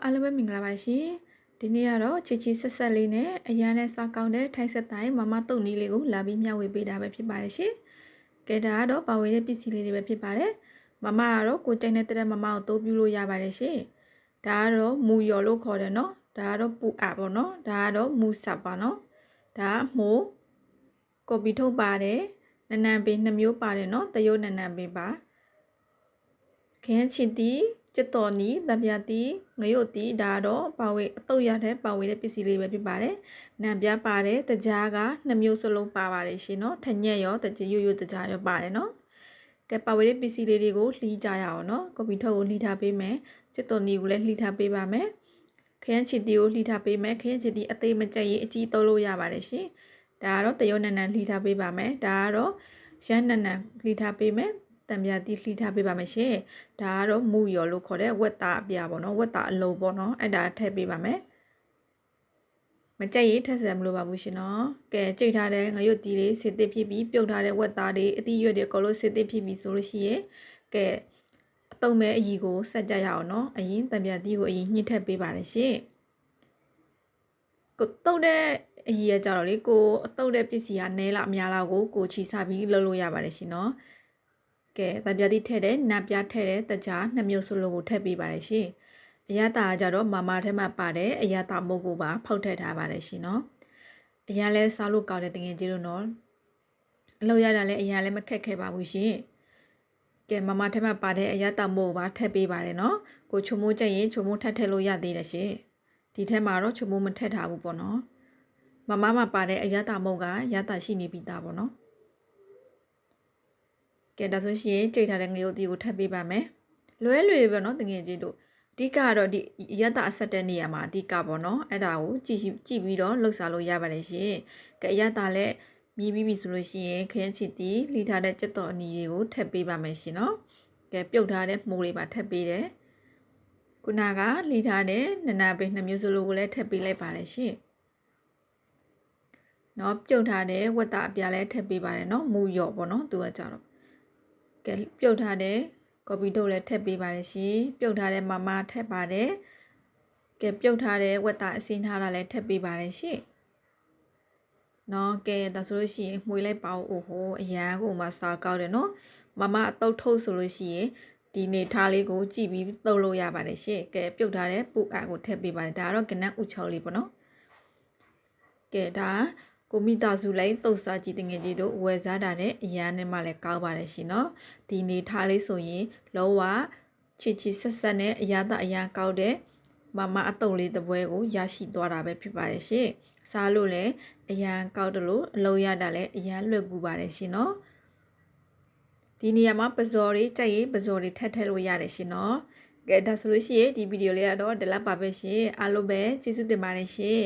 အားလုံးပဲမင်္ဂလာပါရှင်ဒီနေ့ကတော့ချစ်ချစ်ဆက်ဆက်လေးနဲ့အရန်နဲ့စားကောင်းတဲ့ထိုင်းဆက်တိုင်းမမတုတ်နီးလေးကိုလာပြီးမျှဝေပေးတာပဲဖြစ်ပါတယ်ရှင်ကဲဒါကတော့ပါဝေတဲ့ပစ္စည်းလေးတွေပဲဖြစ်ပါတယ်မမကတော့ကိုကြိုက်တဲ့မမကိုတိုးပြလို့ရပါတယ်ရှင်ဒါကတော့မူယော်လို့ခေါ်တယ်နော်ဒါကတော့ပူအပ်ပေါ့နော်ဒါကတော့မူဆပ်ပါနော်ဒါမိုးကော်ပီထုတ်ပါတယ်နနံပင်2မျိုးပါတယ်နော်တရုတ်နနံပင်ပါခင်းချစ်တီကျက်တော်နီတပြာတီငရုတ်တီဒါတော့ပါဝေအတုတ်ရတဲ့ပါဝေတဲ့ပစ္စည်းလေးပဲဖြစ်ပါတယ်နံပြားပါတယ်တကြားက2မျိုးစလုံးပါပါတယ်ရှင်နော်ထညက်ရောတကြရွရွတကြားရောပါတယ်နော်ကဲပါဝေတဲ့ပစ္စည်းလေးတွေကိုလှီးကြရအောင်နော်ကော်ပီထုတ်ကိုလှီးထားပေးမယ်ကျက်တော်နီကိုလည်းလှီးထားပေးပါမယ်ခင်းချစ်တီကိုလှီးထားပေးမယ်ခင်းချစ်တီအသေးမကြက်ရင်အကြီးတုံးလို့ရပါတယ်ရှင်ဒါကတော့တရုတ်နံနံလှီးထားပေးပါမယ်ဒါကတော့ရန်နံနံလှီးထားပေးမယ်တံပြာတီလှီးထားပေးပါမယ်ရှင်ဒါကတော့မူယော်လို့ခေါ်တဲ့ဝက်သားအပြာပေါ့နော်ဝက်သားအလုံးပေါ့နော်အဲ့ဒါထည့်ပေးပါမယ်မကြိုက်ရင်ထည့်စရာမလိုပါဘူးရှင်နော်ကဲကြိတ်ထားတဲ့ငရုတ်တီလေးစစ်တစ်ဖြစ်ပြီးပြုတ်ထားတဲ့ဝက်သားတွေအသီးရွက်တွေအကုန်လုံးစစ်တစ်ဖြစ်ပြီးဆိုလို့ရှိရင်ကဲအတုံးမဲ့အကြီးကိုဆက်ကြရအောင်နော်အရင်တံပြာတီကိုအရင်ညှစ်ထည့်ပေးပါလေရှင်ကိုတုတ်တဲ့အကြီးရကြတော့လေကိုအတုတ်တဲ့ပစ္စည်းကနဲလားအများလားကိုချီစားပြီးလှုပ်လို့ရပါတယ်ရှင်နော်ကဲတံပြာတီထည့်တဲ့နံပြားထည့်တဲ့တကြား2မျိုးစလုံးကိုထည့်ပေးပါတယ်ရှင်အရသာကြတော့မမထဲမှာပါတယ်အရသာမုတ်ကိုပါဖောက်ထည့်ထားပါတယ်ရှင်နော်အရန်လဲစားလို့ကောင်းတဲ့တငယ်ကြီးတို့နော်အလုပ်ရတာလဲအရန်လဲမခက်ခဲပါဘူးရှင်ကဲမမထဲမှာပါတဲ့အရသာမုတ်ကိုပါထည့်ပေးပါတယ်နော်ကိုချုံမိုးကြက်ရင်ချုံမိုးထည့်လို့ရသေးတယ်ရှင်ဒီထဲမှာတော့ချုံမိုးမထည့်ထားဘူးပေါ့နော်မမမှာပါတဲ့အရသာမုတ်ကရသာရှိနေပြီးသားပေါ့နော်ကဲဒါဆိုရှင်ကြိတ်ထားတဲ့ငရုတ်တီကိုထပ်ပေးပါမယ်လွဲပဲเนาะတငယ်ချင်းတို့အဓိကတော့ဒီရတအဆက်တဲ့နေရာမှာအဓိကပေါ့เนาะအဲ့ဒါကိုကြည့်ပြီးတော့လှုပ်ရှားလို့ရပါတယ်ရှင်ကဲရတလည်းမြည်ပြီးပြီဆိုလို့ရှိရင်ခင်းချစ်တီလှီထားတဲ့ကြက်တော်အနီတွေကိုထပ်ပေးပါမယ်ရှင်เนาะကဲပြုတ်ထားတဲ့မှုတွေပါထပ်ပေးတယ်ခုနကလှီထားတဲ့နနပင်2မျိုးစလုံးကိုလည်းထပ်ပေးလိုက်ပါတယ်ရှင်เนาะပြုတ်ထားတဲ့ဝက်သားအပြားလည်းထပ်ပေးပါတယ်เนาะမူရော့ပေါ့เนาะသူကကြတော့ကဲပြုတ်ထားတဲ့ကော်ပီတို့လည်းထည့်ပေးပါတယ်ရှင်ပြုတ်ထားတဲ့မမထည့်ပါတယ်ကဲပြုတ်ထားတဲ့ဝက်သားအစင်းထားတာလည်းထည့်ပေးပါတယ်ရှင်နော်ကဲဒါဆိုလို့ရှိရင်မှွေလိုက်ပါဦးအိုဟိုအရန်ကိုမှစားကောက်တယ်နော်မမအတုတ်ထုတ်ဆိုလို့ရှိရင်ဒီနေထားလေးကိုကြည့်ပြီးတုပ်လို့ရပါတယ်ရှင်ကဲပြုတ်ထားတဲ့ပူအကိုထည့်ပေးပါတယ်ဒါကတော့ကနန်းဥချောလေးပေါ့နော်ကဲဒါကိုမိသားစုလိုက်တုတ်စားကြည့်တဲ့ငယ်ကြီးတို့ဝယ်စားတာနဲ့အရန်နဲ့မှလည်းကောင်းပါတယ်ရှင်နော်ဒီနေထားလေးဆိုရင်လောဝချစ်ဆက်ဆက်နဲ့အရသာအရန်ကောက်တဲ့မမအတုံလေးတစ်ပွဲကိုရရှိသွားတာပဲဖြစ်ပါတယ်ရှင်စားလို့လည်းအရန်ကောက်တယ်လို့အလုံးရတာလည်းအရန်လွယ်ကူပါတယ်ရှင်နော်ဒီနေရာမှာပဇော်လေးကြိုက်ရင်ပဇော်လေးထည့်လို့ရတယ်ရှင်နော်ကဲဒါဆိုလို့ရှိရင်ဒီဗီဒီယိုလေးကတော့ဒီလောက်ပါပဲရှင်အားလုံးပဲကျေးဇူးတင်ပါတယ်ရှင်